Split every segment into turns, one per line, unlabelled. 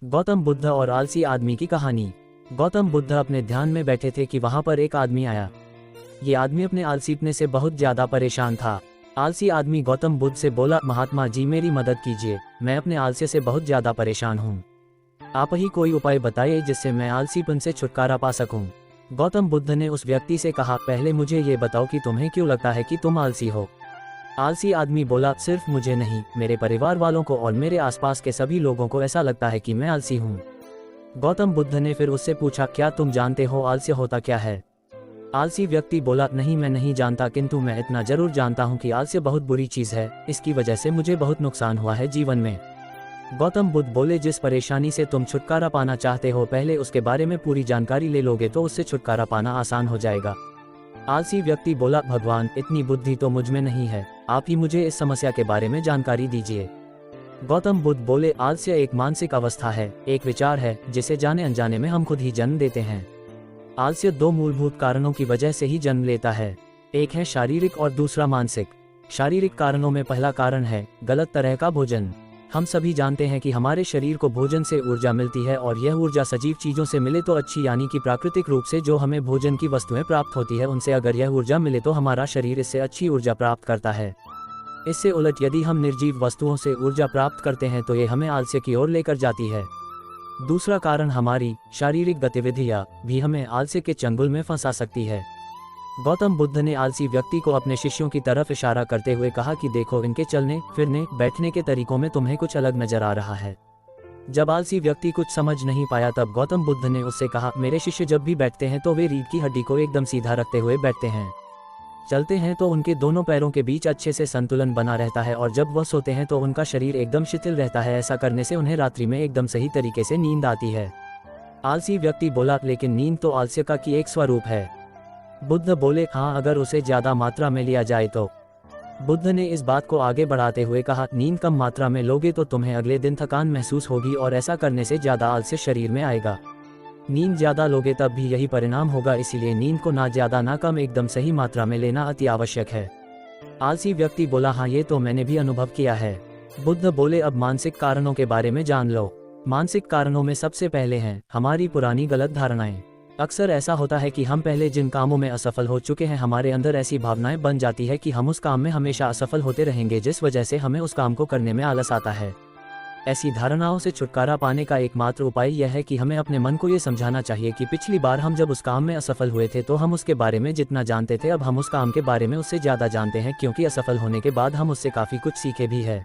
गौतम बुद्ध और आलसी आदमी की कहानी। गौतम बुद्ध अपने ध्यान में बैठे थे कि वहां पर एक आदमी आया। ये आदमी अपने आलसीपने से बहुत ज्यादा परेशान था। आलसी आदमी गौतम बुद्ध से बोला, महात्मा जी मेरी मदद कीजिए, मैं अपने आलस्य से बहुत ज्यादा परेशान हूँ। आप ही कोई उपाय बताइए जिससे मैं आलसीपन से छुटकारा पा सकूं। गौतम बुद्ध ने उस व्यक्ति से कहा, पहले मुझे ये बताओ कि तुम्हें क्यों लगता है कि तुम आलसी हो। आलसी आदमी बोला, सिर्फ मुझे नहीं, मेरे परिवार वालों को और मेरे आसपास के सभी लोगों को ऐसा लगता है कि मैं आलसी हूँ। गौतम बुद्ध ने फिर उससे पूछा, क्या तुम जानते हो आलस्य होता क्या है। आलसी व्यक्ति बोला, नहीं मैं नहीं जानता, किंतु मैं इतना जरूर जानता हूँ कि आलस्य बहुत बुरी चीज है, इसकी वजह से मुझे बहुत नुकसान हुआ है जीवन में। गौतम बुद्ध बोले, जिस परेशानी से तुम छुटकारा पाना चाहते हो पहले उसके बारे में पूरी जानकारी ले लोगे तो उससे छुटकारा पाना आसान हो जाएगा। आलसी व्यक्ति बोला, भगवान इतनी बुद्धि तो मुझ में नहीं है, आप ही मुझे इस समस्या के बारे में जानकारी दीजिए। गौतम बुद्ध बोले, आलस्य एक मानसिक अवस्था है, एक विचार है जिसे जाने अनजाने में हम खुद ही जन्म देते हैं। आलस्य दो मूलभूत कारणों की वजह से ही जन्म लेता है, एक है शारीरिक और दूसरा मानसिक। शारीरिक कारणों में पहला कारण है गलत तरह का भोजन। हम सभी जानते हैं कि हमारे शरीर को भोजन से ऊर्जा मिलती है और यह ऊर्जा सजीव चीजों से मिले तो अच्छी, यानी कि प्राकृतिक रूप से जो हमें भोजन की वस्तुएं प्राप्त होती है उनसे अगर यह ऊर्जा मिले तो हमारा शरीर इससे अच्छी ऊर्जा प्राप्त करता है। इससे उलट यदि हम निर्जीव वस्तुओं से ऊर्जा प्राप्त करते हैं तो ये हमें आलस्य की ओर लेकर जाती है। दूसरा कारण हमारी शारीरिक गतिविधियां भी हमें आलस्य के चंगुल में फंसा सकती है। गौतम बुद्ध ने आलसी व्यक्ति को अपने शिष्यों की तरफ इशारा करते हुए कहा कि देखो, इनके चलने फिरने बैठने के तरीकों में तुम्हें कुछ अलग नजर आ रहा है। जब आलसी व्यक्ति कुछ समझ नहीं पाया तब गौतम बुद्ध ने उससे कहा, मेरे शिष्य जब भी बैठते हैं तो वे रीढ़ की हड्डी को एकदम सीधा रखते हुए बैठते हैं। चलते हैं तो उनके दोनों पैरों के बीच अच्छे से संतुलन बना रहता है और जब वह सोते हैं तो उनका शरीर एकदम शिथिल रहता है। ऐसा करने से उन्हें रात्रि में एकदम सही तरीके से नींद आती है। आलसी व्यक्ति बोला, लेकिन नींद तो आलस्य का की एक स्वरूप है। बुद्ध बोले, हाँ अगर उसे ज्यादा मात्रा में लिया जाए तो। बुद्ध ने इस बात को आगे बढ़ाते हुए कहा, नींद कम मात्रा में लोगे तो तुम्हें अगले दिन थकान महसूस होगी और ऐसा करने से ज्यादा आलस्य शरीर में आएगा। नींद ज्यादा लोगे तब भी यही परिणाम होगा, इसीलिए नींद को ना ज्यादा ना कम एकदम सही मात्रा में लेना अति आवश्यक है। आलसी व्यक्ति बोला, हाँ ये तो मैंने भी अनुभव किया है। बुद्ध बोले, अब मानसिक कारणों के बारे में जान लो। मानसिक कारणों में सबसे पहले हैं हमारी पुरानी गलत धारणाएं। अक्सर ऐसा होता है कि हम पहले जिन कामों में असफल हो चुके हैं हमारे अंदर ऐसी भावनाएं बन जाती है कि हम उस काम में हमेशा असफल होते रहेंगे, जिस वजह से हमें उस काम को करने में आलस आता है। ऐसी धारणाओं से छुटकारा पाने का एकमात्र उपाय यह है कि हमें अपने मन को ये समझाना चाहिए कि पिछली बार हम जब उस काम में असफल हुए थे तो हम उसके बारे में जितना जानते थे अब हम उस काम के बारे में उससे ज्यादा जानते हैं, क्योंकि असफल होने के बाद हम उससे काफी कुछ सीखे भी है।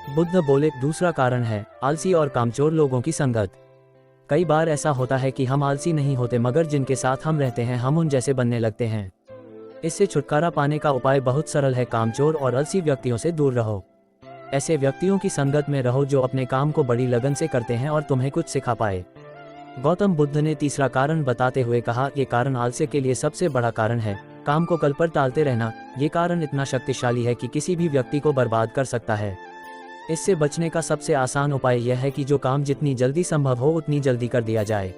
बुद्ध बोले, दूसरा कारण है आलसी और कामचोर लोगों की संगत। कई बार ऐसा होता है कि हम आलसी नहीं होते मगर जिनके साथ हम रहते हैं हम उन जैसे बनने लगते हैं। इससे छुटकारा पाने का उपाय बहुत सरल है, कामचोर और आलसी व्यक्तियों से दूर रहो। ऐसे व्यक्तियों की संगत में रहो जो अपने काम को बड़ी लगन से करते हैं और तुम्हें कुछ सिखा पाए। गौतम बुद्ध ने तीसरा कारण बताते हुए कहा, ये कारण आलस्य के लिए सबसे बड़ा कारण है, काम को कल पर टालते रहना। ये कारण इतना शक्तिशाली है कि किसी भी व्यक्ति को बर्बाद कर सकता है। इससे बचने का सबसे आसान उपाय यह है कि जो काम जितनी जल्दी संभव हो उतनी जल्दी कर दिया जाए।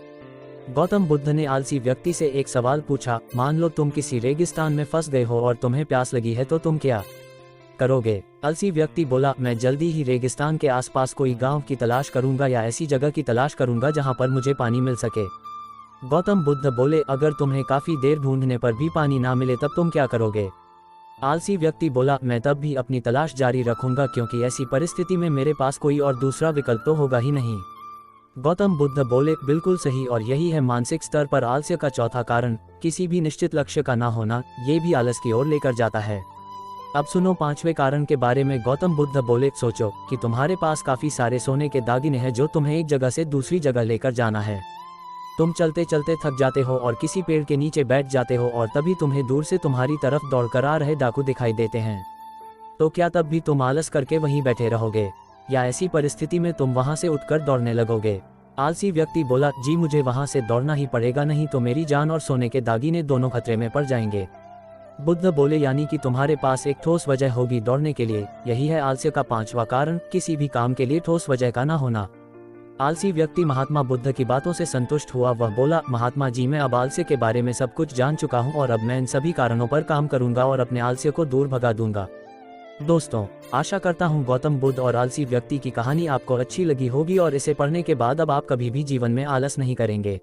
गौतम बुद्ध ने आलसी व्यक्ति से एक सवाल पूछा, मान लो तुम किसी रेगिस्तान में फंस गए हो और तुम्हें प्यास लगी है तो तुम क्या करोगे। आलसी व्यक्ति बोला, मैं जल्दी ही रेगिस्तान के आसपास कोई गांव की तलाश करूंगा या ऐसी जगह की तलाश करूंगा जहां पर मुझे पानी मिल सके। गौतम बुद्ध बोले, अगर तुम्हें काफी देर ढूंढने पर भी पानी ना मिले तब तुम क्या करोगे। आलसी व्यक्ति बोला, मैं तब भी अपनी तलाश जारी रखूंगा, क्योंकि ऐसी परिस्थिति में मेरे पास कोई और दूसरा विकल्प तो होगा ही नहीं। गौतम बुद्ध बोले, बिल्कुल सही, और यही है मानसिक स्तर पर आलस्य का चौथा कारण, किसी भी निश्चित लक्ष्य का ना होना। ये भी आलस की ओर लेकर जाता है। अब सुनो पांचवें कारण के बारे में। गौतम बुद्ध बोले, सोचो कि तुम्हारे पास काफी सारे सोने के दागिने हैं जो तुम्हें एक जगह से दूसरी जगह लेकर जाना है। तुम चलते चलते थक जाते हो और किसी पेड़ के नीचे बैठ जाते हो और तभी तुम्हें दूर से तुम्हारी तरफ दौड़कर आ रहे डाकू दिखाई देते हैं। तो क्या तब भी तुम आलस करके वहीं बैठे रहोगे या ऐसी परिस्थिति में तुम वहां से उठकर दौड़ने लगोगे। आलसी व्यक्ति बोला, जी मुझे वहां से दौड़ना ही पड़ेगा, नहीं तो मेरी जान और सोने के दागिने दोनों खतरे में पड़ जाएंगे। बुद्ध बोले, यानी कि तुम्हारे पास एक ठोस वजह होगी दौड़ने के लिए। यही है आलस्य का पांचवा कारण, किसी भी काम के लिए ठोस वजह का ना होना। आलसी व्यक्ति महात्मा बुद्ध की बातों से संतुष्ट हुआ। वह बोला, महात्मा जी मैं अब आलस्य के बारे में सब कुछ जान चुका हूँ और अब मैं इन सभी कारणों पर काम करूंगा और अपने आलस्य को दूर भगा दूंगा। दोस्तों, आशा करता हूँ गौतम बुद्ध और आलसी व्यक्ति की कहानी आपको अच्छी लगी होगी और इसे पढ़ने के बाद अब आप कभी भी जीवन में आलस नहीं करेंगे।